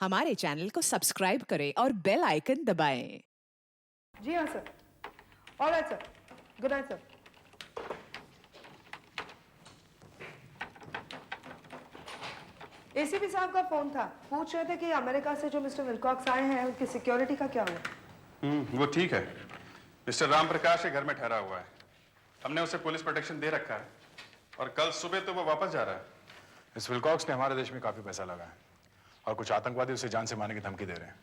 हमारे चैनल को सब्सक्राइब करें और बेल आइकन दबाएं। जी हाँ sir. Alright sir, good night sir. ACP साहब का फोन था, पूछ रहे थे कि अमेरिका से जो मिस्टर विलकॉक्स आए हैं उनकी सिक्योरिटी का क्या हुआ। वो ठीक है। मिस्टर राम प्रकाश के घर में ठहरा हुआ है। हमने उसे पुलिस प्रोटेक्शन दे रखा है और कल सुबह तो वो वापस जा रहा है। इस विलकॉक्स ने हमारे देश में काफी पैसा लगाया और कुछ आतंकवादी उसे जान से मारने की धमकी दे रहे हैं।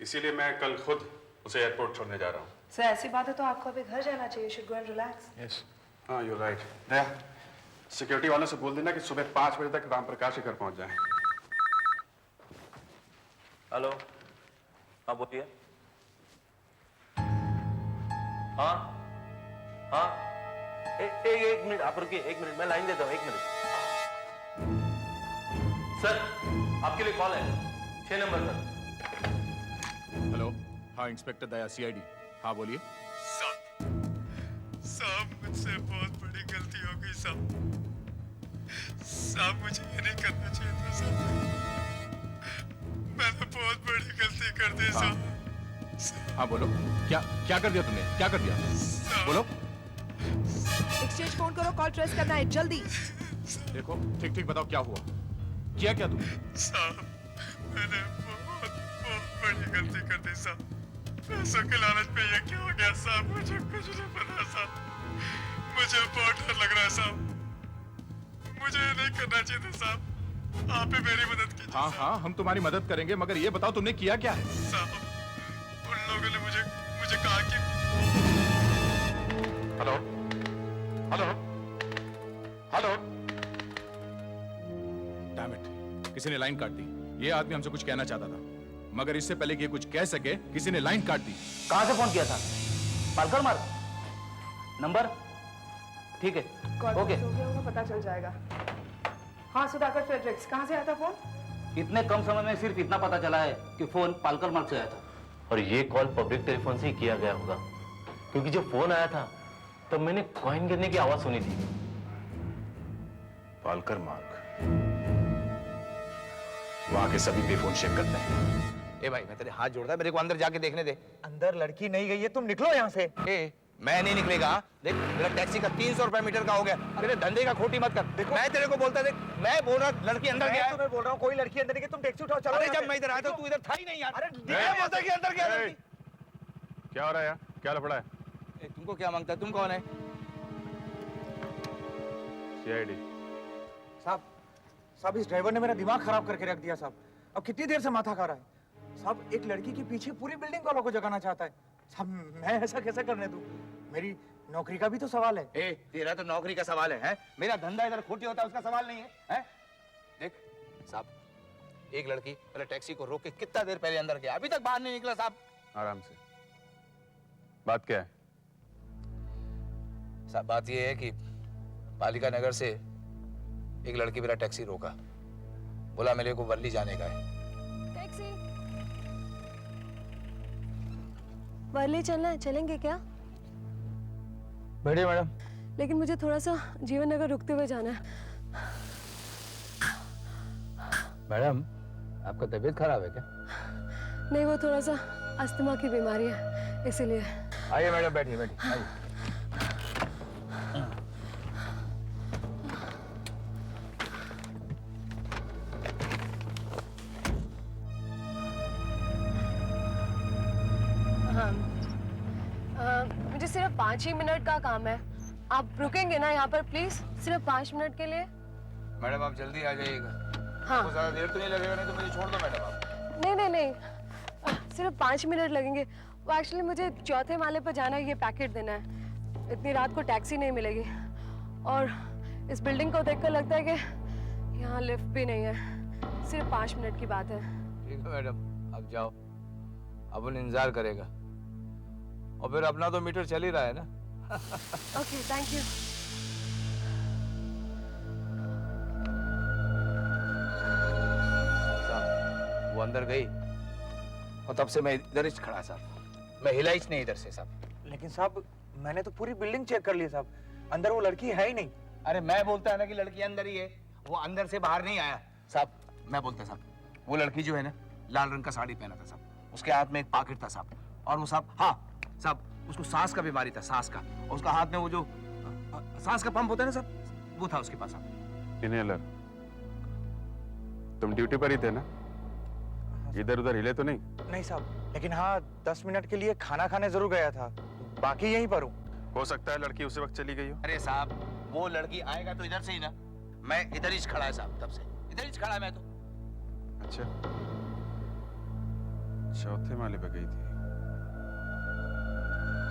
इसीलिए मैं कल खुद उसे एयरपोर्ट छोड़ने जा रहा हूँ। सर ऐसी बात है तो आपको अभी घर जाना चाहिए। Should go and relax. Yes. हाँ, यू राइट। दया, सिक्योरिटी वालों से बोल देना कि सुबह 5 बजे तक राम प्रकाश के घर पहुंच जाए। हेलो, हाँ बोलिए। हाँ हाँ, एक मिनट आप रुकिए, 1 मिनट मैं लाइन देता हूँ, 1 मिनट। सर आपके लिए कॉल है 6 नंबर पर। हेलो, हाँ इंस्पेक्टर दया, सीआईडी। हाँ बोलिए। साहब मुझसे बहुत बड़ी गलती हो गई साहब मुझे ये नहीं करना चाहिए था साहब। मैंने बहुत बड़ी गलती कर दी साहब। हाँ बोलो, क्या क्या कर दिया तुमने? क्या कर दिया? बोलो। एक्सचेंज फोन करो, कॉल ट्रेस करना है जल्दी। देखो ठीक ठीक बताओ क्या हुआ, किया क्या तुमने? साहब मैंने बहुत बहुत बड़ी गलती कर दी साहब। पैसों के लालच में ये क्या हो गया साहब, मुझे कुछ नहीं पता साहब। मुझे बहुत डर लग रहा है साहब। मुझे ये नहीं करना चाहिए था साहब। आप ही मेरी मदद कीजिए। हाँ हाँ हम तुम्हारी मदद करेंगे, मगर ये बताओ तुमने किया क्या है? साहब उन लोगों ने मुझे कहा कि hello hello hello, damn it, किसी ने लाइन काट दी। ये आदमी हमसे कुछ कहना चाहता था, मगर इससे पहले कि ये कुछ कह सके किसी ने लाइन काट दी। कहाँ से फोन किया था? पालकर मार्ग नंबर? ठीक है, ओके। हो गया होगा, पता चल जाएगा। हाँ सुधाकर फ्रेडरिक्स, कहाँ से आया था फोन? इतने कम समय में सिर्फ इतना पता चला है कि फोन पालकर मार्ग से आया था। और ये कॉल पब्लिक टेलीफोन से ही किया गया होगा, क्योंकि जब फोन आया था तब मैंने कॉइन गिरने की आवाज सुनी थी। पालकर मार्ग, वहां के सभी पे फोन चेक करते हैं। ए भाई मैं तेरे हाथ जोड़ता है, मेरे को अंदर जाके देखने दे। अंदर लड़की नहीं गई है, तुम निकलो यहाँ से। ए मैं नहीं निकलेगा। देख मेरा टैक्सी का 300 रुपए मीटर का हो गया। मेरे धंधे का खोटी मत कर। देखो मैं तेरे को बोलता, देख मैं बोल रहा लड़की अंदर गया है। मैं बोल रहा हूँ कोई लड़की अंदर नहीं गई, तुम टैक्सी उठाओ चलो। अरे जब मैं इधर आया था तू इधर था ही नहीं यार। अरे बोलता कि अंदर गया लड़की। क्या हो रहा है यार? क्या लफड़ा है? तुमको क्या मांगता है? तुम कौन है? सीआईडी। साहब इस ड्राइवर ने मेरा दिमाग खराब करके रख दिया साहब। अब कितनी देर से माथा खा रहा है साहब। एक लड़की के पीछे पूरी बिल्डिंग वालों को जगाना चाहता है साहब। मैं ऐसा कैसे करने दूं? मेरी नौकरी का भी तो सवाल है। ए तेरा तो नौकरी का सवाल है, मेरा धंधा इधर खोटी होता है उसका सवाल नहीं है, देख साहब एक लड़की पहले टैक्सी को रोक के कितना देर पहले अंदर गया, अभी तक बाहर नहीं निकला साहब। आराम से, बात क्या है? साहब बात ये है कि पालिका नगर से एक लड़की मेरा टैक्सी रोका, बोला मेरे को वर्ली जाने का है। टैक्सी वर्ली चलना है, चलेंगे क्या? बैठिए मैडम। लेकिन मुझे थोड़ा सा जीवन नगर रुकते हुए जाना है। मैडम आपका तबीयत खराब है क्या? नहीं, वो थोड़ा सा अस्थमा की बीमारी है इसीलिए। आइए मैडम, बैठिए बैठिए आइए। मुझे सिर्फ 5 ही मिनट का काम है। आप रुकेंगे ना यहाँ पर प्लीज, सिर्फ 5 मिनट के लिए? मैडम आप जल्दी आ जाइएगा। हाँ। आपको ज्यादा देर तो नहीं लगेगा, नहीं तो मुझे छोड़ दो मैडम आप। नहीं नहीं नहीं, सिर्फ 5 मिनट लगेंगे। वो एक्चुअली मुझे 4थे माले पर जाना है, ये पैकेट देना है। इतनी रात को टैक्सी नहीं मिलेगी और इस बिल्डिंग को देखकर लगता है कि यहाँ लिफ्ट भी नहीं है। सिर्फ 5 मिनट की बात है। ठीक है मैडम, अब जाओ, अब इंतजार करेगा और फिर अपना तो मीटर चल ही रहा है ना। Okay thank you. साहब वो अंदर गई और तब से मैं इधर ही खड़ा साहब, मैं हिला ही नहीं इधर से साहब। लेकिन साहब मैंने तो पूरी बिल्डिंग चेक कर ली साहब, अंदर वो लड़की है ही नहीं। अरे मैं बोलता है ना कि लड़की अंदर ही है, वो अंदर से बाहर नहीं आया साहब। मैं बोलता साहब वो लड़की जो है ना, लाल रंग का साड़ी पहना था साहब, उसके हाथ में एक पॉकेट था साहब, और वो साहब, हाँ साहब, उसको सांस का बीमारी था, सांस का, और उसका हाथ में वो जो सांस का पंप होता है ना साहब, वो था उसके पास साहब। इनहेलर। तुम ड्यूटी पर ही थे ना? इधर उधर हिले तो नहीं? नहीं साहब, लेकिन हाँ 10 मिनट के लिए खाना खाने जरूर गया था, बाकी यहीं पर हूँ। हो सकता है लड़की उसी वक्त चली गई हो। अरे साहब, वो लड़की आएगा तो इधर से ही ना, मैं इधर ही खड़ा है साहब, तब से इधर ही खड़ा है मैं तो। अच्छा, चौथे माले पे गई थी।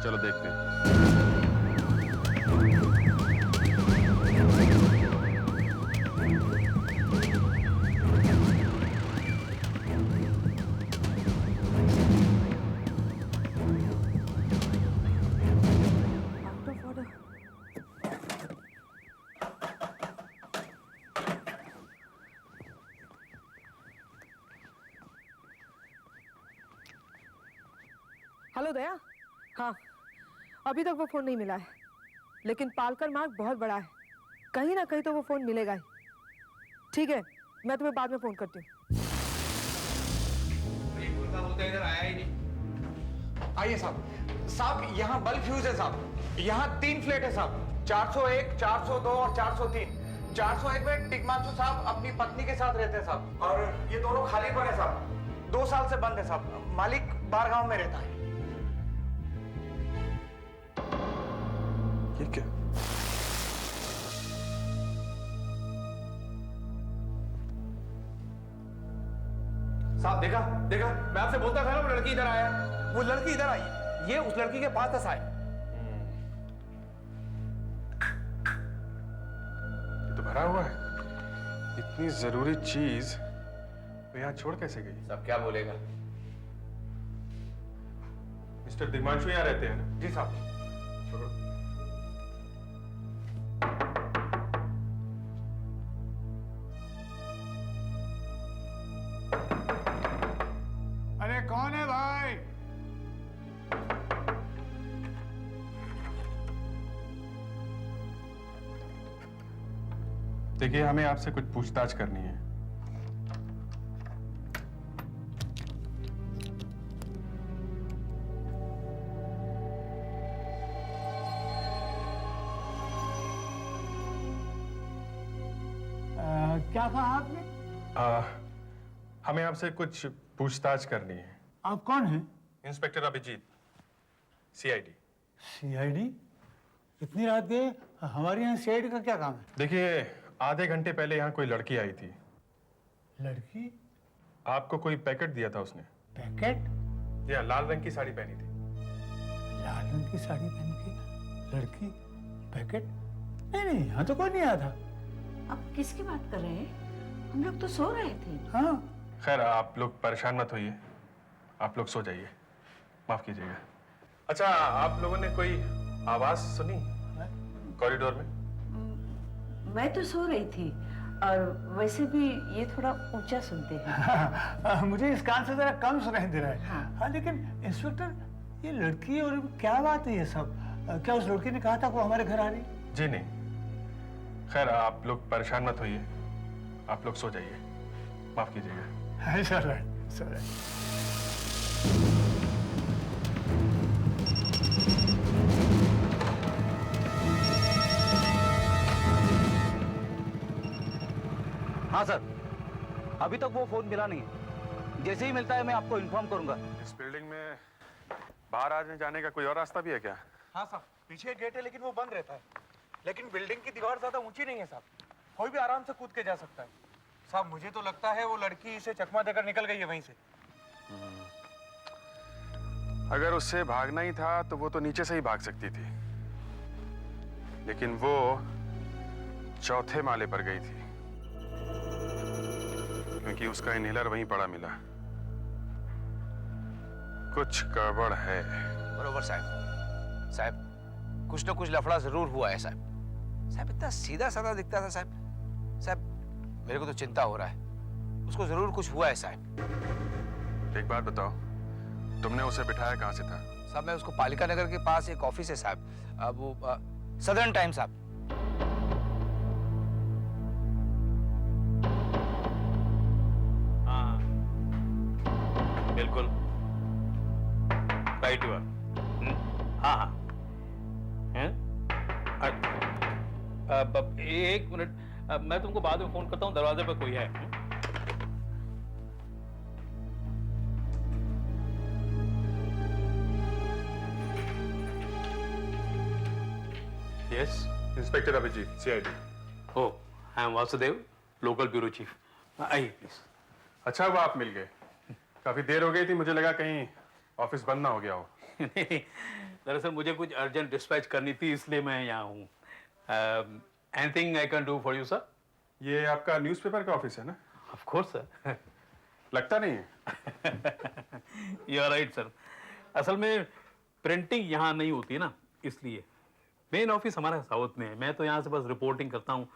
चलो देखते हैं। Out of order. हेलो दया। हाँ, अभी तक वो फोन नहीं मिला है, लेकिन पालकर मार्ग बहुत बड़ा है, कहीं ना कहीं तो वो फोन मिलेगा ही। ठीक है, मैं तुम्हें बाद में फोन करती हूँ। इधर आया ही नहीं। आइए साहब, साहब यहाँ बल्ब फ्यूज है साहब, यहाँ 3 फ्लैट है साहब, 401, 402 और 403। 401 में टिकमांसू साहब अपनी पत्नी के साथ रहते हैं साहब, और ये दोनों खाली पड़े हैं साहब, 2 साल से बंद है साहब, मालिक बाहर गांव में रहता है। ये क्या? साहब देखा देखा, मैं आपसे बोलता था ना वो लड़की इधर आया, वो लड़की इधर आई, ये उस लड़की के पास था साहब। ये तो भरा हुआ है। इतनी जरूरी चीज तो यहाँ छोड़ कैसे गई? सब क्या बोलेगा? मिस्टर दिग्मांशु यहाँ रहते हैं ना? जी साहब। छोड़ो। अरे कौन है भाई? देखिए, हमें आपसे कुछ पूछताछ करनी है। क्या कहा आपने? हमें आपसे कुछ पूछताछ करनी है। आप कौन हैं? Inspector Abhijit, CID. सीआईडी? इतनी रात गए? हमारे यहाँ सीआईडी का क्या काम है? देखिए, आधे घंटे पहले यहाँ कोई लड़की आई थी। लड़की? आपको कोई पैकेट दिया था उसने। पैकेट? या लाल रंग की साड़ी पहनी थी। लाल रंग की साड़ी पहन के लड़की? पैकेट? नहीं नहीं, यहाँ तो कोई नहीं आया था। आप किसकी बात कर रहे हैं? हम लोग तो सो रहे थे। हाँ। खैर, आप लोग परेशान मत होइए, आप लोग सो जाइए, माफ कीजिएगा। अच्छा, आप लोगों ने कोई आवाज सुनी कॉरिडोर में? मैं तो सो रही थी, और वैसे भी ये थोड़ा ऊंचा सुनते हैं। मुझे इस कान से जरा कम सुनाई दे रहा है। हाँ, लेकिन इंस्पेक्टर, ये लड़की और क्या बात है ये सब? क्या उस लड़की ने कहा था वो हमारे घर आ रही? जी नहीं। खैर, आप लोग परेशान मत होइए, आप लोग सो जाइए, माफ कीजिएगा। सर। हाँ सर, अभी तक वो फोन मिला नहीं है, जैसे ही मिलता है मैं आपको इन्फॉर्म करूंगा। इस बिल्डिंग में बाहर आने जाने का कोई और रास्ता भी है क्या? हाँ साहब, पीछे एक गेट है लेकिन वो बंद रहता है, लेकिन बिल्डिंग की दीवार ज्यादा ऊंची नहीं है साहब, कोई भी आराम से कूद के जा सकता है। साहब मुझे तो लगता है वो लड़की इसे चकमा देकर निकल गई है वहीं से। अगर उससे भागना ही था तो वो तो नीचे से ही भाग सकती थी, लेकिन वो चौथे माले पर गई थी क्योंकि उसका इनहेलर वहीं पड़ा मिला। कुछ गड़बड़ है। बरोबर साहब। साहब, कुछ ना कुछ लफड़ा जरूर हुआ है साहब। साहब इतना सीधा साधा दिखता था साहब। साहब मेरे को तो चिंता हो रहा है, उसको जरूर कुछ हुआ है साहब। एक बात बताओ, तुमने उसे बिठाया कहाँ से था? साहब मैं उसको पालिका नगर के पास एक ऑफिस है साहब, वो सदर्न टाइम साहब। हाँ, बिल्कुल राइट हुआ। हाँ हाँ हैं? एक मिनट, मैं तुमको बाद में फोन करता हूँ, दरवाजे पर कोई है। Yes inspector Abhijit, CID. Oh I am Vasudev, local bureau chief. आइए प्लीज। अच्छा हुआ आप मिल गए, काफी देर हो गई थी, मुझे लगा कहीं ऑफिस बंद ना हो गया हो। नहीं, दरअसल मुझे कुछ अर्जेंट डिस्पैच करनी थी, इसलिए मैं यहाँ हूँ। Anything I can do for you sir? ये आपका न्यूज़पेपर का ऑफिस है ना? Of course sir. लगता नहीं है। You are right sir. असल में प्रिंटिंग यहाँ नहीं होती ना, इसलिए। मेन ऑफिस हमारा साउथ में है, मैं तो यहाँ से बस रिपोर्टिंग करता हूँ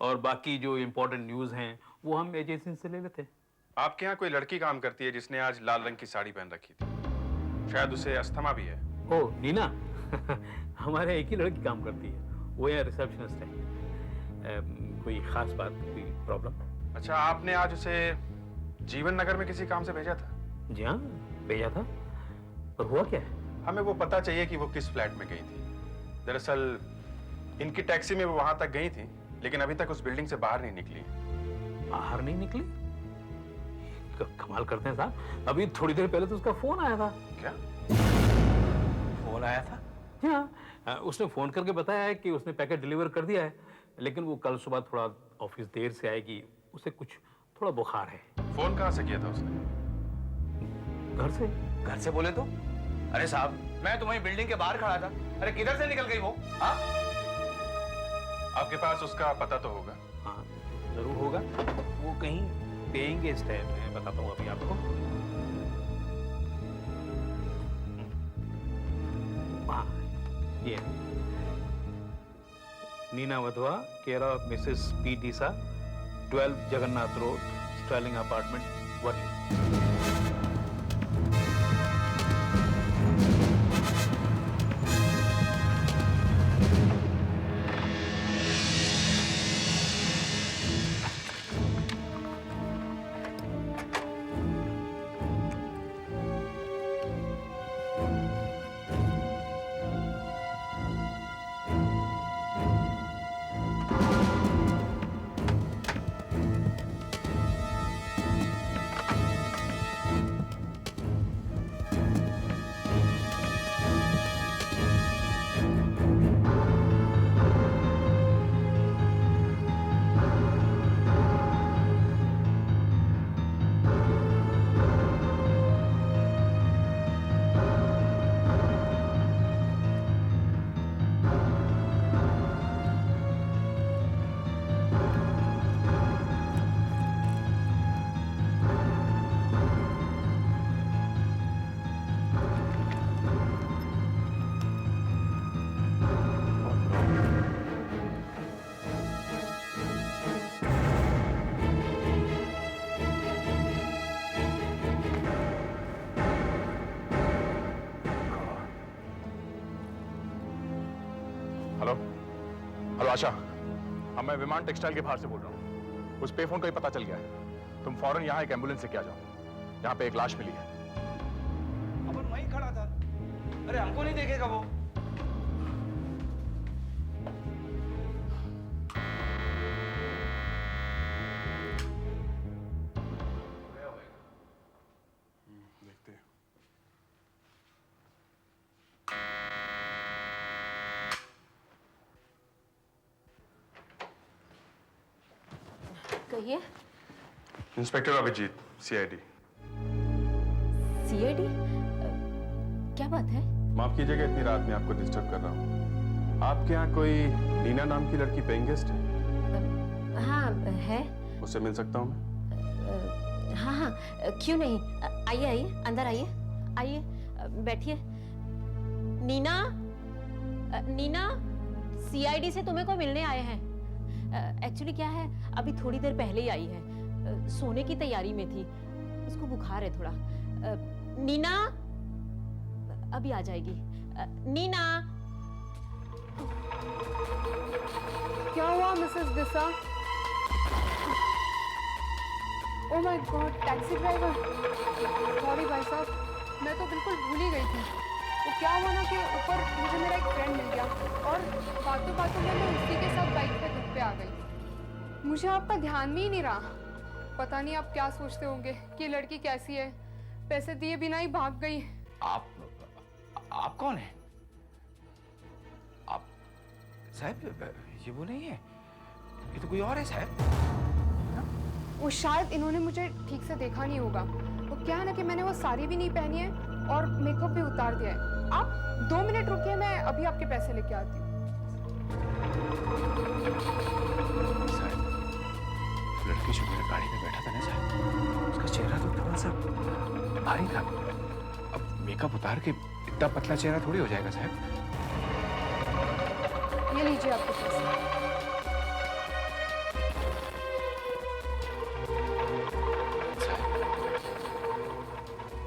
और बाकी जो इम्पोर्टेंट न्यूज़ हैं वो हम एजेंसी से ले लेते हैं। आपके यहाँ कोई लड़की काम करती है जिसने आज लाल रंग की साड़ी पहन रखी थी, शायद उसे अस्थमा भी है। ओह नीना। हमारे एक ही लड़की काम करती है, वो यहाँ रिसेप्शनिस्ट है। कोई खास बात, कोई प्रॉब्लम? अच्छा, आपने आज उसे जीवन नगर में किसी काम से भेजा था? जी हाँ, भेजा था। पर हुआ क्या है? हमें वो पता चाहिए कि वो किस फ्लैट में गई थी। दरअसल इनकी टैक्सी में वो वहां तक गई थी, लेकिन अभी तक उस बिल्डिंग से बाहर नहीं निकली। बाहर नहीं निकली? कमाल करते हैं साहब, अभी थोड़ी देर पहले तो उसका फोन आया था। क्या फोन आया था? हाँ, उसने फोन करके बताया है कि उसने पैकेट डिलीवर कर दिया है, लेकिन वो कल सुबह थोड़ा ऑफिस देर से आएगी, उसे कुछ थोड़ा बुखार है। फोन कहाँ से किया था उसने? घर से। घर से बोले तो? अरे साहब, मैं तो वहीं बिल्डिंग के बाहर खड़ा था। अरे किधर से निकल गई वो? हाँ? आपके पास उसका पता तो होगा? हाँ जरूर होगा, वो कहीं पेइंग गेस्ट है, मैं बताता हूँ अभी आपको। हाँ ये Neena Wadhwa, care of Mrs P D'Sa, 12 Jagannath road, styling apartment, Worli. Hello hello Asha, हाँ मैं विमान टेक्सटाइल के बाहर से बोल रहा हूँ। उस पे फोन का ही पता चल गया है। तुम फौरन यहाँ एक एम्बुलेंस लेके आ जाओ, यहाँ पे एक लाश मिली है। अपन वहीं खड़ा था। अरे हमको नहीं देखेगा वो? देखते हैं। कहिए। Inspector Abhijit, CID. सीआईडी? क्या बात है? माफ कीजिएगा इतनी रात में आपको डिस्टर्ब कर रहा हूँ। आपके यहाँ कोई नीना नाम की लड़की पेइंग गेस्ट है? हाँ है। उससे मिल सकता हूँ मैं? हाँ हाँ, क्यों नहीं, आइए आइए, अंदर आइए, आइए बैठिए। नीना, नीना, सीआईडी से तुम्हें को मिलने आए हैं। एक्चुअली क्या है, अभी थोड़ी देर पहले ही आई है, सोने की तैयारी में थी, उसको बुखार है थोड़ा। नीना अभी आ जाएगी। नीना। क्या हुआ Mrs Disha? Oh my God, taxi driver. Sorry भाई साहब, मैं तो बिल्कुल भूल ही गई थी। वो क्या हुआ ना कि ऊपर मुझे मेरा एक फ्रेंड मिल गया और बातों बातों में मैं उसी के साथ बाइक पे घर पे आ गई। मुझे आपका ध्यान भी ही नहीं रहा। पता नहीं आप क्या सोचते होंगे कि लड़की कैसी है, पैसे दिए बिना ही भाग गई। आप कौन है? आप साहब, ये वो नहीं है, ये तो कोई और है साहब। वो शायद इन्होंने मुझे ठीक से देखा नहीं होगा। वो क्या है ना कि मैंने वो साड़ी भी नहीं पहनी है और मेकअप भी उतार दिया है। आप 2 मिनट रुकिए, मैं अभी आपके पैसे लेके आती हूँ। साहब, लड़की जो मेरे गाड़ी में बैठा था ना साहब, उसका चेहरा तो थोड़ा सा भारी था। अब मेकअप उतार के इतना पतला चेहरा थोड़ी हो जाएगा साहब। ये लीजिए आपके पैसे।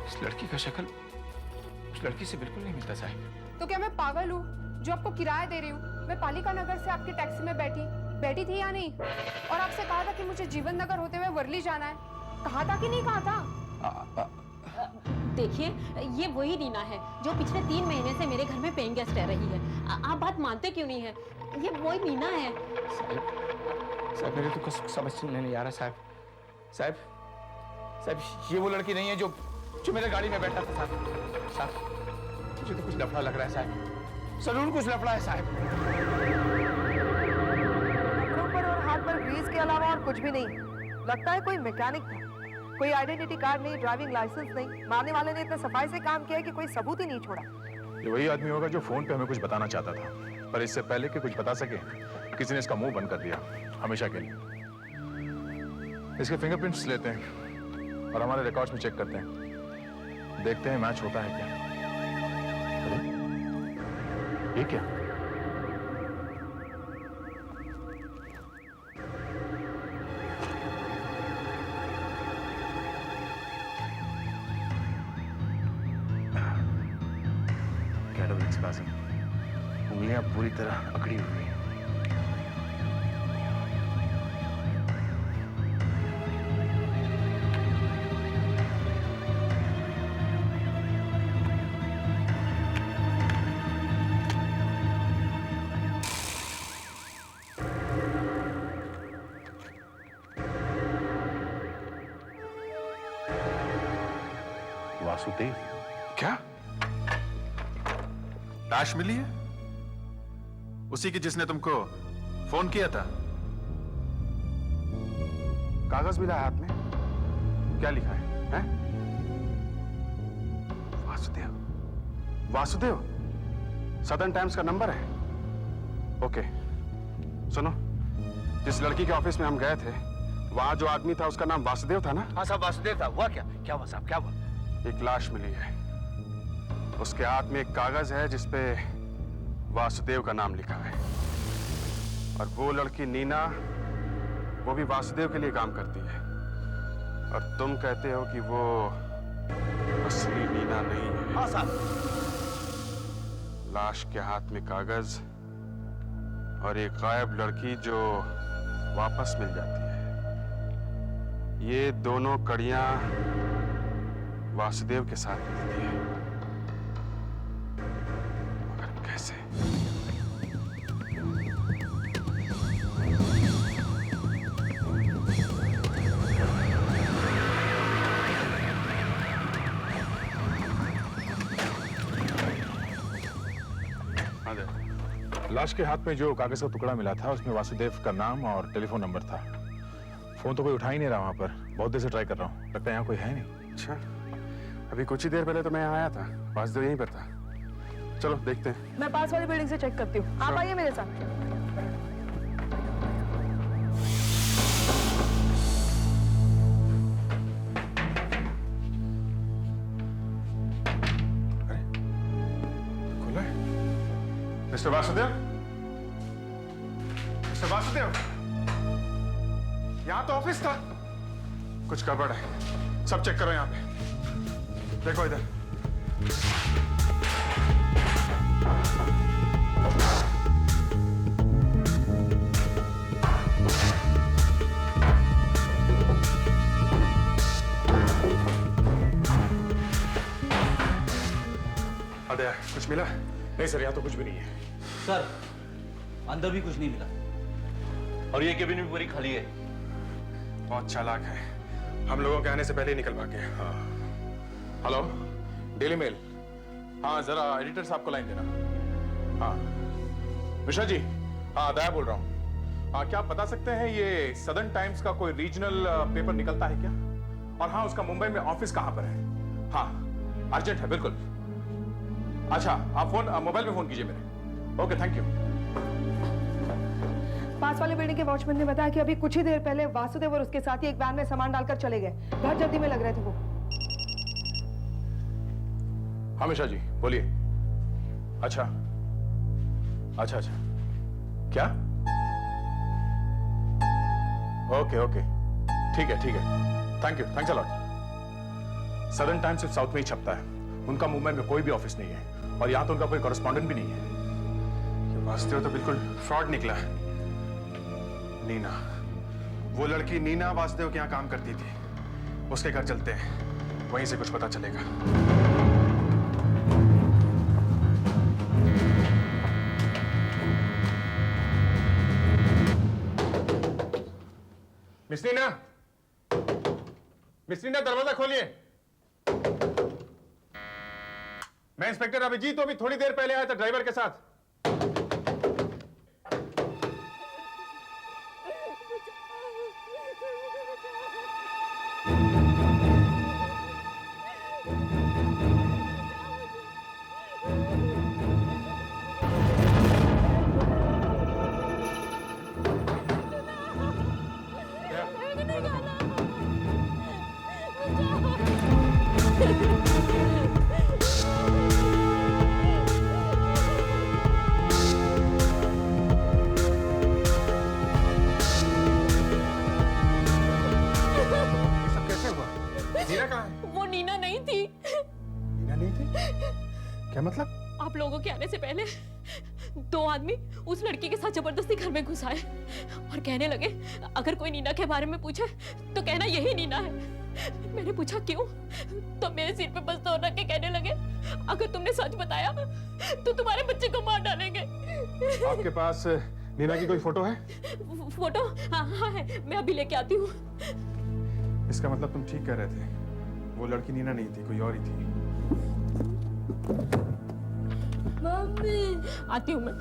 इस लड़की का शक्ल उस लड़की से बिल्कुल नहीं मिलता साहब। तो क्या मैं पागल हूँ जो आपको किराया दे रही हूँ? मैं पालिका नगर से आपकी टैक्सी में बैठी थी या नहीं? और आपसे कहा था कि मुझे जीवन नगर होते हुए वर्ली जाना है। कहा था कि नहीं कहा था? देखिए, ये वही रीना है जो पिछले 3 महीने से मेरे घर में पेइंग गेस्ट रह रही है। आप बात मानते क्यों नहीं है? ये वही रीना है। साहब मेरे तो कुछ समझ नहीं आ रहा साहब, ये वो लड़की नहीं है जो मेरे गाड़ी में बैठा था साहब। मुझे तो कुछ लफड़ा लग रहा है साहब, जरूर कुछ लफड़ा है साहब। कपड़ों पर और हाथ पर ग्रीस के अलावा और कुछ भी नहीं। लगता है कोई मैकेनिक था। कोई आइडेंटिटी कार्ड नहीं, ड्राइविंग लाइसेंस नहीं। मारने वाले ने इतने सफाई से काम किया है कि कोई सबूत ही नहीं छोड़ा। ये वही आदमी होगा जो फोन पे हमें कुछ बताना चाहता था, पर इससे पहले कि कुछ बता सके किसी ने इसका मुंह बंद कर दिया हमेशा के लिए। इसके फिंगरप्रिंट्स लेते हैं और हमारे रिकॉर्ड्स में चेक करते हैं, देखते हैं मैच होता है क्या। अरे ये क्या? कैडोरिक्स बाजी, उंगलियां पूरी तरह अकड़ी हुई हैं। वासुदेव? क्या लाश मिली है? उसी की जिसने तुमको फोन किया था? कागज मिला है हाथ में, क्या लिखा है? वासुदेव सदर्न टाइम्स का नंबर है। ओके सुनो, जिस लड़की के ऑफिस में हम गए थे वहां जो आदमी था उसका नाम वासुदेव था ना? हाँ साहब, वासुदेव था। हुआ क्या हुआ साहब, क्या हुआ? एक लाश मिली है, उसके हाथ में एक कागज है जिसपे वासुदेव का नाम लिखा है। और वो लड़की नीना, वो भी वासुदेव के लिए काम करती है। और तुम कहते हो कि वो असली नीना नहीं है। हाँ साहब। लाश के हाथ में कागज और एक गायब लड़की जो वापस मिल जाती है, ये दोनों कड़ियां वासुदेव के साथ मिलती है। मगर कैसे? लाश के हाथ में जो कागज का टुकड़ा मिला था उसमें वासुदेव का नाम और टेलीफोन नंबर था। फोन तो कोई उठा ही नहीं रहा वहां पर, बहुत देर से ट्राई कर रहा हूँ, लगता है यहाँ कोई है नहीं। अच्छा, अभी कुछ ही देर पहले तो मैं यहाँ आया था, वासुदेव यहीं पर था। चलो देखते हैं। मैं पास वाली बिल्डिंग से चेक करती हूँ, आप आइए मेरे साथ। खुला है। मिस्टर वासुदेव, मिस्टर वासुदेव, यहाँ तो ऑफिस था। कुछ गड़बड़ है, सब चेक करो यहाँ पे। देखो इधर। अदया कुछ मिला? नहीं सर, यहाँ तो कुछ भी नहीं है। सर अंदर भी कुछ नहीं मिला और ये केबिन भी पूरी खाली है। बहुत चालाक है, हम लोगों के आने से पहले ही निकल भागे। हाँ। Hello, Daily Mail. हाँ जरा एडिटर साहब को लाइन देना। हाँ मिश्रा जी, हाँ दया बोल रहा हूँ। हाँ क्या आप बता सकते हैं ये सदर्न टाइम्स का कोई रीजनल पेपर निकलता है क्या? और हाँ उसका मुंबई में ऑफिस कहाँ पर है? हाँ अर्जेंट है बिल्कुल। अच्छा आप फोन मोबाइल में फोन कीजिए मेरे। Okay thank you. पास वाले बिल्डिंग के वॉचमैन ने बताया कि अभी कुछ ही देर पहले वासुदेव और उसके साथी एक वैन में सामान डालकर चले गए। बहुत जल्दी में लग रहे थे वो। हाँ मिश्रा जी बोलिए। अच्छा अच्छा अच्छा क्या? ओके ओके ठीक है thank you, thanks a lot. Southern times सिर्फ साउथ में ही छपता है, उनका मुंबई में कोई भी ऑफिस नहीं है और यहाँ तो उनका कोई कॉरेस्पॉन्डेंट भी नहीं है। वासुदेव तो बिल्कुल फ्रॉड निकला। नीना, वो लड़की नीना वासुदेव के यहाँ काम करती थी। उसके घर चलते हैं, वहीं से कुछ पता चलेगा। मिस नीना, मिस नीना दरवाजा खोलिए। मैं इंस्पेक्टर अभिजीत, तो अभी थोड़ी देर पहले आया था ड्राइवर के साथ। वो नीना नहीं थी। नीना नहीं थी? क्या मतलब? आप लोगों के आने से पहले दो आदमी उस लड़की के साथ जबरदस्ती घर में घुस आए और कहने लगे अगर कोई नीना के बारे में पूछे तो कहना यही नीना है। मैंने पूछा क्यों, तो मेरे सिर पे बस्ता रख के कहने लगे अगर तुमने सच बताया तो तुम्हारे बच्चे को मार डालेंगे। आपके पास नीना की कोई फोटो है? फोटो? हाँ है, मैं अभी लेके आती हूँ। इसका मतलब तुम ठीक कह रहे थे, वो लड़की नीना नहीं थी, कोई और ही थी। मम्मी आती हूँ मैं।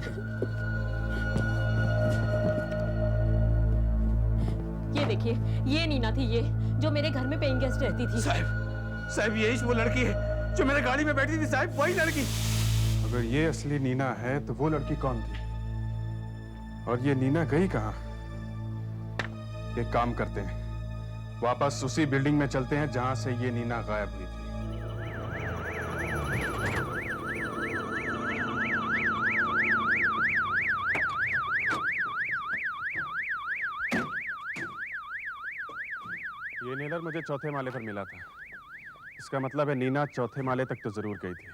ये देखिए, ये नीना थी, ये जो मेरे घर में पेइंग गेस्ट रहती थी। साहब यही वो लड़की है जो मेरे गाड़ी में बैठी थी साहब, वही लड़की। अगर ये असली नीना है तो वो लड़की कौन थी? और ये नीना गई कहाँ? एक काम करते हैं, वापस उसी बिल्डिंग में चलते हैं जहां से ये नीना गायब हुई थी। ये नीलर मुझे चौथे माले पर मिला था। इसका मतलब है नीना चौथे माले तक तो जरूर गई थी।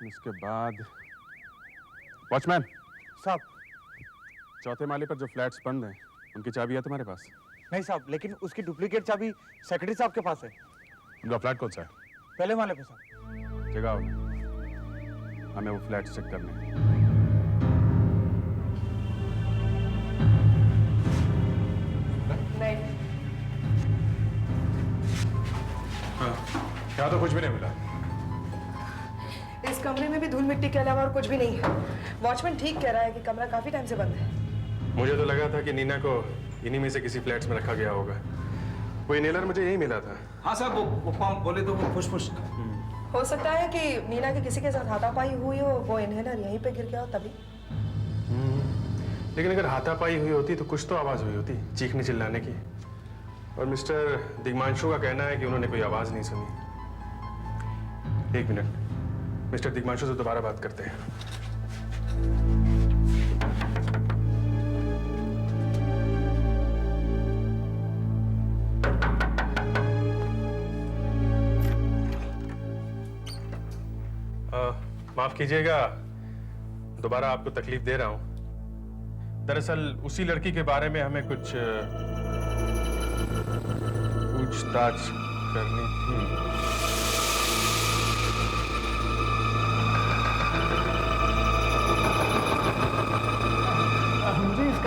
उसके बाद वॉचमैन साहब, चौथे माले पर जो फ्लैट्स बंद हैं उनकी चाबी है तुम्हारे पास? नहीं साहब, लेकिन उसकी डुप्लीकेट चाबी सेक्रेटरी साहब के पास है। उनका फ्लैट कौन सा है? पहले वाले पे साहब। जगह हो, हमें वो फ्लैट चेक करने हैं। नहीं, हाँ यहाँ तो कुछ भी नहीं मिला। इस कमरे में भी धूल मिट्टी के अलावा और कुछ भी नहीं है। वॉचमैन ठीक कह रहा है कि कमरा काफी टाइम से बंद है। मुझे तो लगा था कि नीना को इन्हीं में से किसी फ्लैट्स में रखा गया होगा। वो इनहेलर मुझे यही मिला था। हाँ साहब, वो पंप बोले तो वो फुस। हो सकता है कि नीना के किसी के साथ हाथापाई हुई हो, वो इनहेलर यहीं पे गिर गया हो तभी। लेकिन अगर हाथापाई हुई होती तो कुछ तो आवाज हुई होती, चीखने चिल्लाने की। और मिस्टर दिग्मांशु का कहना है कि उन्होंने कोई आवाज नहीं सुनी। एक मिनट, मिस्टर दिग्मांशु से दोबारा बात करते हैं। माफ कीजिएगा, दोबारा आपको तकलीफ दे रहा हूं। दरअसल उसी लड़की के बारे में हमें कुछ पूछताछ करनी थी।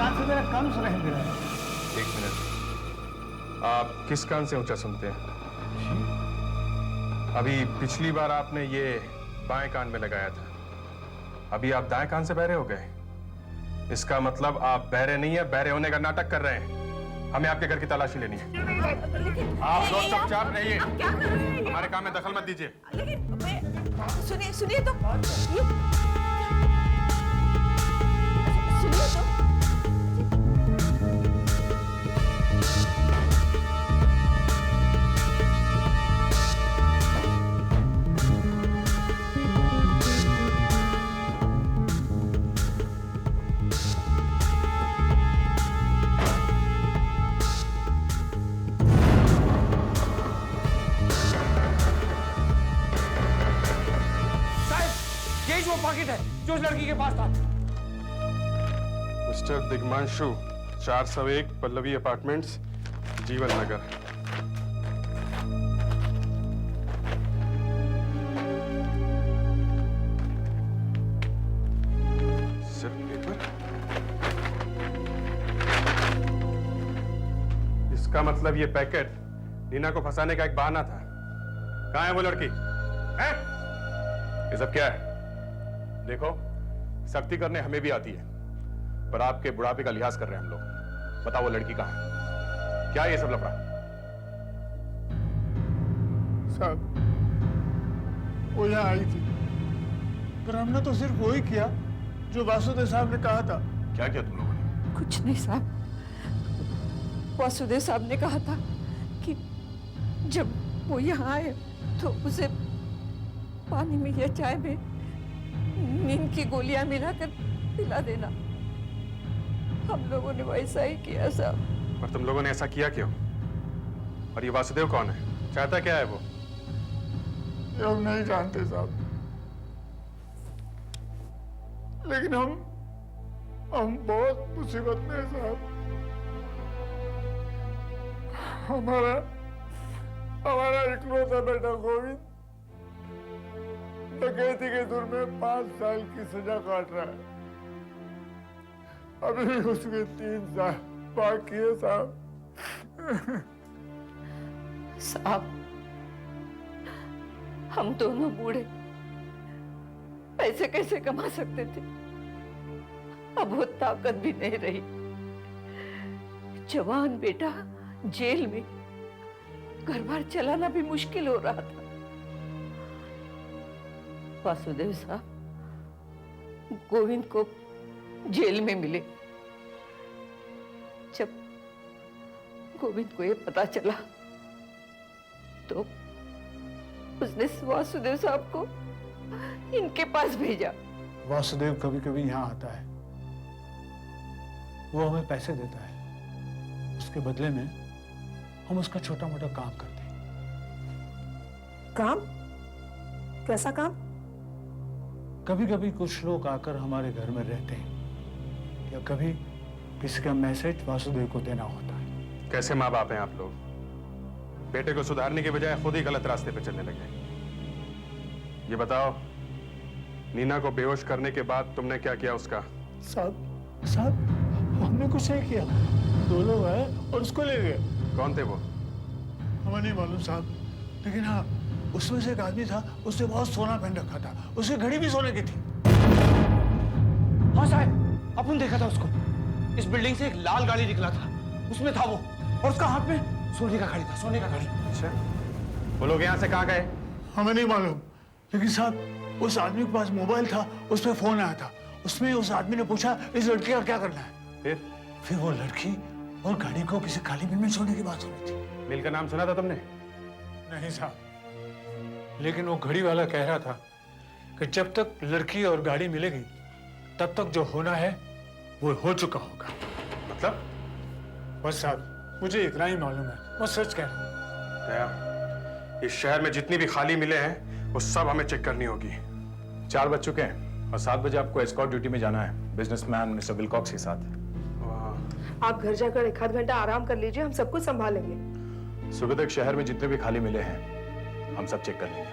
कान से मेरा कम सुनाई दे रहा है। एक मिनट, आप किस कान से ऊंचा सुनते हैं? अभी पिछली बार आपने ये बाएं कान में लगाया था, अभी आप दाएं कान से बहरे हो गए। इसका मतलब आप बहरे नहीं है, बहरे होने का नाटक कर रहे हैं। हमें आपके घर की तलाशी लेनी है। आप लोग चुपचाप रहिए, हमारे काम में दखल मत दीजिए। सुनिए सुनिए तो वो पॉकेट है जो उस लड़की के पास था। मिस्टर दिग्मांशु, 401 पल्लवी अपार्टमेंट्स, जीवन नगर। सिर्फ पेपर? इसका मतलब ये पैकेट नीना को फंसाने का एक बहाना था। कहाँ है वो लड़की? है? ये सब क्या है? देखो, सख्ती करने हमें भी आती है, पर आपके बुढ़ापे का लिहाज कर रहे हैं हम लोग। बताओ वो लड़की कहाँ है? क्या ये सब लफड़ा? साहब, वो यहाँ आई थी, पर हमने तो सिर्फ वही किया जो वासुदेव साहब ने कहा था। क्या किया तुम लोगों ने? कुछ नहीं साहब, वासुदेव साहब ने कहा था कि जब वो यहाँ आए तो उसे पानी में या चाय में नींद की गोलियां मिलाकर पिला देना। हम लोगों ने वैसा ही किया साहब। पर तुम लोगों ने ऐसा किया क्यों? और ये वासुदेव कौन है? चाहता क्या है वो? ये हम नहीं जानते साहब, लेकिन हम बहुत मुसीबत में हैं साहब। हमारा इकलौता बेटा गोविंद डकैती के जुर्म में 5 साल की सजा काट रहा है। अभी भी उसके 3 साल बाकी है साहब। साहब, हम दोनों बूढ़े पैसे कैसे कमा सकते थे? अब वो ताकत भी नहीं रही। जवान बेटा जेल में, घर बार चलाना भी मुश्किल हो रहा था। वासुदेव साहब गोविंद को जेल में मिले। जब गोविंद को ये पता चला तो उसने वासुदेव साहब को इनके पास भेजा। वासुदेव कभी कभी यहाँ आता है, वो हमें पैसे देता है, उसके बदले में हम उसका छोटा मोटा काम करते हैं। काम? कैसा काम? कभी कभी कुछ लोग आकर हमारे घर में रहते हैं, या कभी किसी का मैसेज वासुदेव को देना होता है। कैसे माँ बाप हैं आप लोग? बेटे को सुधारने के बजाय खुद ही गलत रास्ते पे चलने लगे। ये बताओ, नीना को बेहोश करने के बाद तुमने क्या किया उसका? साहब हमने कुछ नहीं किया। 2 लोग आए और उसको ले गए। कौन थे वो? हमें नहीं मालूम साहब, लेकिन हाँ, उसमें से एक आदमी था, उसने बहुत सोना पहन रखा था, उसकी घड़ी भी सोने की थी। हाँ साहब, अपन देखा था उसको। इस बिल्डिंग से एक लाल गाड़ी निकला था, उसमें था वो, और उसका हाथ में सोने का घड़ी था, सोने का घड़ी। अच्छा, वो लोग यहाँ से कहाँ गए? हमें नहीं मालूम, लेकिन साहब उस आदमी के पास मोबाइल था, उस पर फोन आया था। उसमें उस आदमी ने पूछा इस लड़की का क्या करना है। फिर वो लड़की और गाड़ी को किसी खाली बिल में छोड़ने की बात हो रही थी। बिल का नाम सुना था तुमने? नहीं साहब, लेकिन वो घड़ी वाला कह रहा था कि जब तक लड़की और गाड़ी मिलेगी तब तक जो होना है वो हो चुका होगा। मतलब? बस साहब, मुझे इतना ही मालूम है, मैं सच कह रहा हूँ। दया, इस शहर में जितनी भी खाली मिले हैं वो सब हमें चेक करनी होगी। 4 बज चुके हैं और 7 बजे आपको एस्कॉर्ट ड्यूटी में जाना है बिजनेसमैन मिस्टर विलकॉक्स के साथ। आप घर जाकर 1 आध घंटा आराम कर लीजिए, हम सब कुछ संभालेंगे। सुबह तक शहर में जितने भी खाली मिले हैं हम सब चेक कर लेंगे।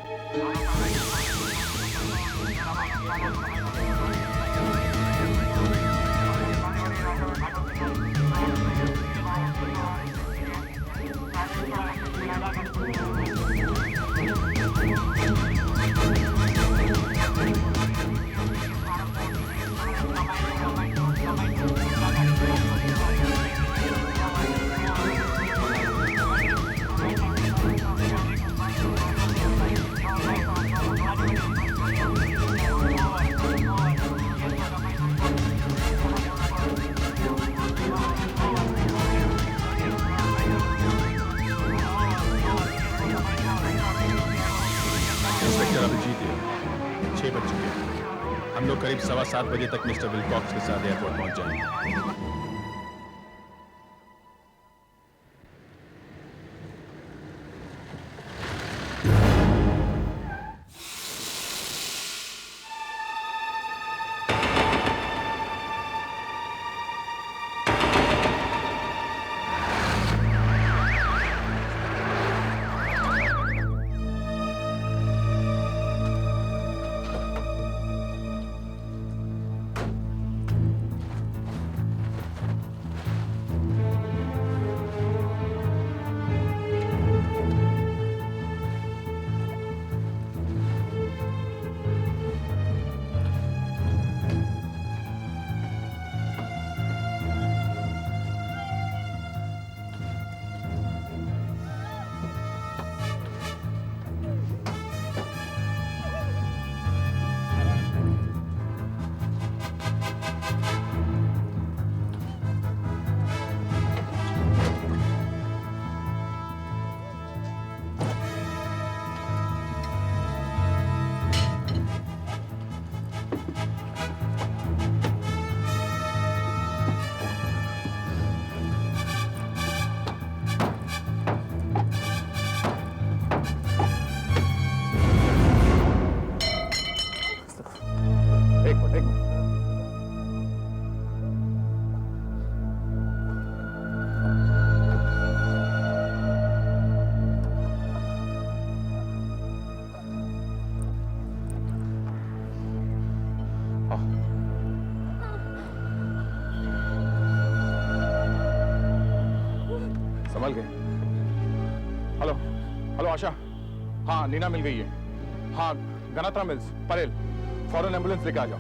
इंस्पेक्टर अभिजीत 6 बज चुके हैं। हम लोग करीब 7:15 बजे तक मिस्टर विलकॉक्स के साथ एयरपोर्ट पहुंच जाएंगे। संभल गए। हेलो हेलो आशा, हाँ नीना मिल गई है। हाँ गनात्रा मिल्स परेल, फौरन एम्बुलेंस लेके आ जाओ।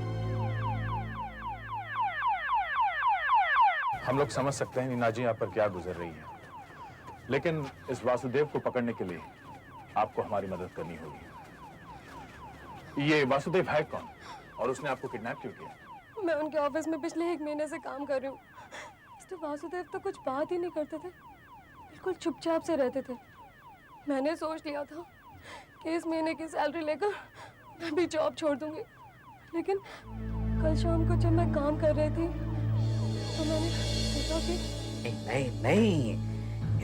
हम लोग समझ सकते हैं नीना जी आप पर क्या गुजर रही है, लेकिन इस वासुदेव को पकड़ने के लिए आपको हमारी मदद करनी होगी। ये वासुदेव है कौन और उसने आपको किडनैप क्यों किया? मैं उनके ऑफिस में पिछले 1 महीने से काम कर रही हूँ। मिस्टर वासुदेव तो कुछ बात ही नहीं करते थे, बिल्कुल चुपचाप से रहते थे। मैंने सोच लिया था कि इस महीने की सैलरी लेकर मैं भी जॉब छोड़ दूंगी, लेकिन कल शाम को जब मैं काम कर रही थी तो मैंने देखा कि नहीं नहीं,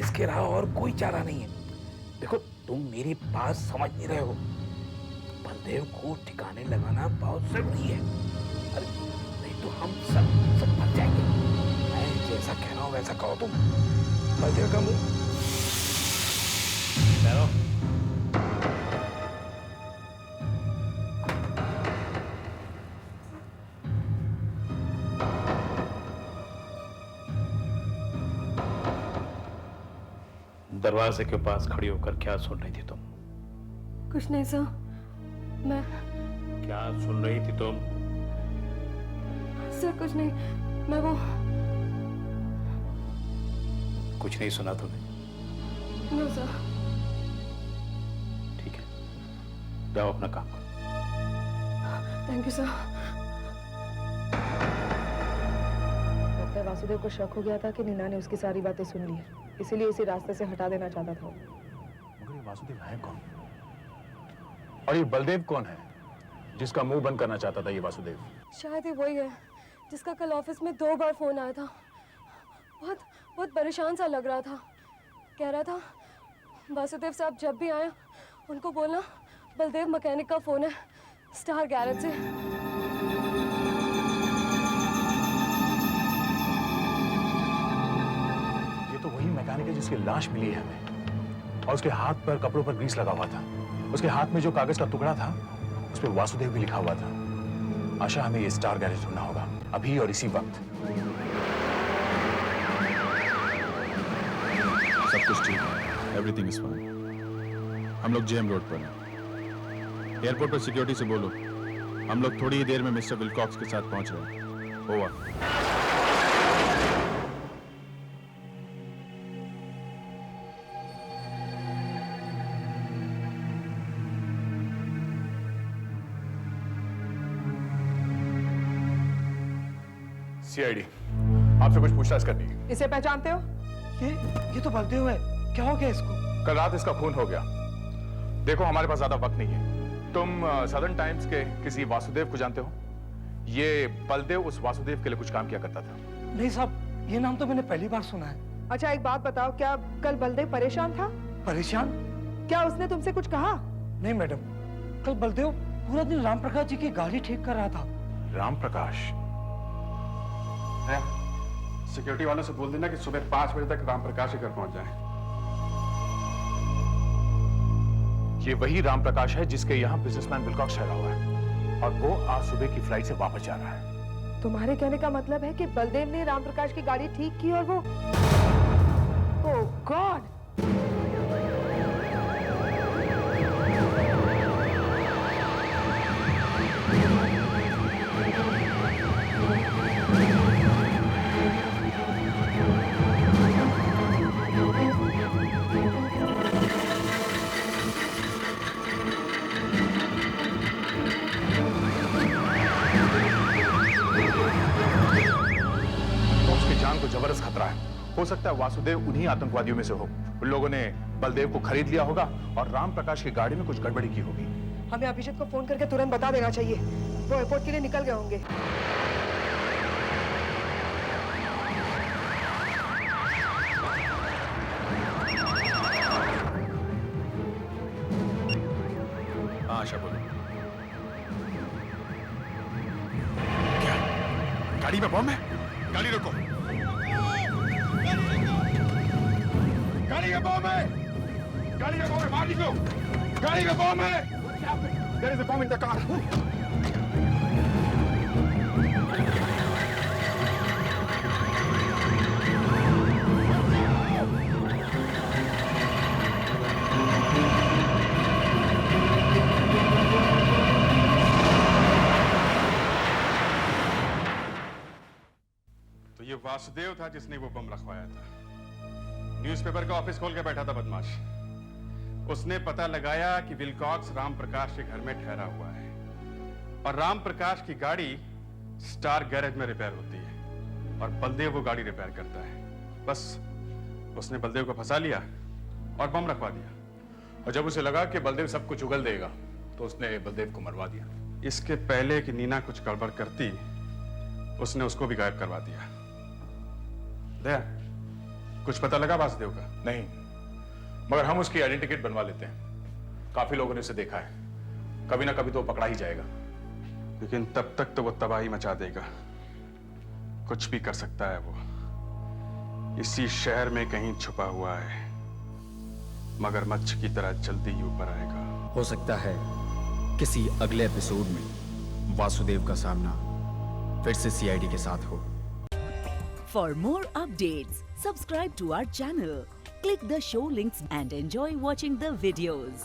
इसके अलावा और कोई चारा नहीं है। देखो तुम मेरी बात समझ नहीं रहे हो। बलदेव को ठिकाने लगाना बहुत जरूरी है, अरे नहीं तो हम सब मर जाएंगे। मैं जैसा कह रहा हूँ वैसा कहो तुम। बलदेव का मुंह दरवाजे के पास खड़ी होकर क्या सुन रही थी तुम? कुछ नहीं सर, मैं क्या सुन रही थी तुम? सर कुछ नहीं, मैं वो कुछ नहीं सुना तुमने? No sir. ठीक है, जाओ अपना काम करो। Thank you sir. लगता है वासुदेव को शक हो गया था कि नीना ने उसकी सारी बातें सुन ली, इसीलिए इसे रास्ते से हटा देना चाहता था। मगर ये वासुदेव है कौन और ये बलदेव कौन है जिसका मुंह बंद करना चाहता था ये वासुदेव? शायद ये वही है जिसका कल ऑफिस में 2 बार फोन आया था। बहुत परेशान सा लग रहा था। कह रहा था वासुदेव साहब जब भी आए उनको बोलना बलदेव मैकेनिक का फोन है, स्टार गैरेज से। ये तो वही मैकेनिक है जिसकी लाश मिली है हमें, और उसके हाथ पर कपड़ों पर ग्रीस लगा हुआ था। उसके हाथ में जो कागज का टुकड़ा था उस पर वासुदेव भी लिखा हुआ था। आशा, हमें ये स्टार गैरेज ढूंढना होगा अभी और इसी वक्त। सब कुछ ठीक है, एवरीथिंग इज फाइन। हम लोग जेएम रोड पर हैं। एयरपोर्ट पर सिक्योरिटी से बोलो हम लोग थोड़ी ही देर में मिस्टर विलकॉक्स के साथ पहुंच रहे हैं। ओवर। सीआईडी आपसे कुछ पूछताछ करनी है। इसे पहचानते हो? ये तो बलदेव है। क्या हो गया इसको? कल रात इसका खून हो गया। देखो हमारे पास ज्यादा वक्त नहीं है। तुम सदर्न टाइम्स के किसी वासुदेव को जानते हो? ये बलदेव उस वासुदेव के लिए कुछ काम किया करता था। नहीं साहब, ये नाम तो मैंने पहली बार सुना है। अच्छा एक बात बताओ, क्या कल बलदेव परेशान था? परेशान? क्या उसने तुमसे कुछ कहा? नहीं मैडम, कल बलदेव पूरा दिन राम प्रकाश जी की गाड़ी ठीक कर रहा था। राम प्रकाश? सिक्योरिटी वालों से बोल देना कि सुबह 5 बजे तक राम प्रकाश के घर पहुंच जाएं। ये वही राम प्रकाश है जिसके यहाँ बिजनेसमैन विलकॉक्स ठहरा हुआ है और वो आज सुबह की फ्लाइट से वापस जा रहा है। तुम्हारे कहने का मतलब है कि बलदेव ने राम प्रकाश की गाड़ी ठीक की और वो ओह गॉड! जबरदस्त खतरा है। हो सकता है वासुदेव उन्हीं आतंकवादियों में से हो। उन लोगों ने बलदेव को खरीद लिया होगा और राम प्रकाश की गाड़ी में कुछ गड़बड़ी की होगी। हमें अभिजीत को फोन करके तुरंत बता देना चाहिए। वो एयरपोर्ट के लिए निकल गए होंगे। हाँ आशा बोलो। क्या गाड़ी में बम है? गाड़ी रोको। गाड़ी का बम है! गाड़ी का बम है! बाहर निकलो! गाड़ी का बम है! There is a bomb in the car. तो ये वासुदेव था जिसने वो बम रखवाया था। न्यूज़पेपर का ऑफिस खोल के बैठा था बदमाश। उसने पता लगाया कि विलकॉक्स राम प्रकाश के घर में ठहरा हुआ है और राम प्रकाश की गाड़ी स्टार गैरेज में रिपेयर होती है और बलदेव वो गाड़ी रिपेयर करता है। बस उसने बलदेव को फंसा लिया और बम रखवा दिया। और जब उसे लगा कि बलदेव सब कुछ उगल देगा तो उसने बलदेव को मरवा दिया। इसके पहले कि नीना कुछ गड़बड़ करती, उसने उसको भी गायब करवा दिया। दया, कुछ पता लगा वासुदेव का? नहीं, मगर हम उसकी आइडेंटिटी बनवा लेते हैं। काफी लोगों ने उसे देखा है। कभी ना कभी तो वो पकड़ा ही जाएगा। लेकिन तब तक तो वो तबाही मचा देगा। कुछ भी कर सकता है वो। इसी शहर में कहीं छुपा हुआ है, मगरमच्छ की तरह जल्दी ही ऊपर आएगा। हो सकता है किसी अगले एपिसोड में वासुदेव का सामना फिर से सीआईडी के साथ हो। For more updates, subscribe to our channel, click the show links and enjoy watching the videos.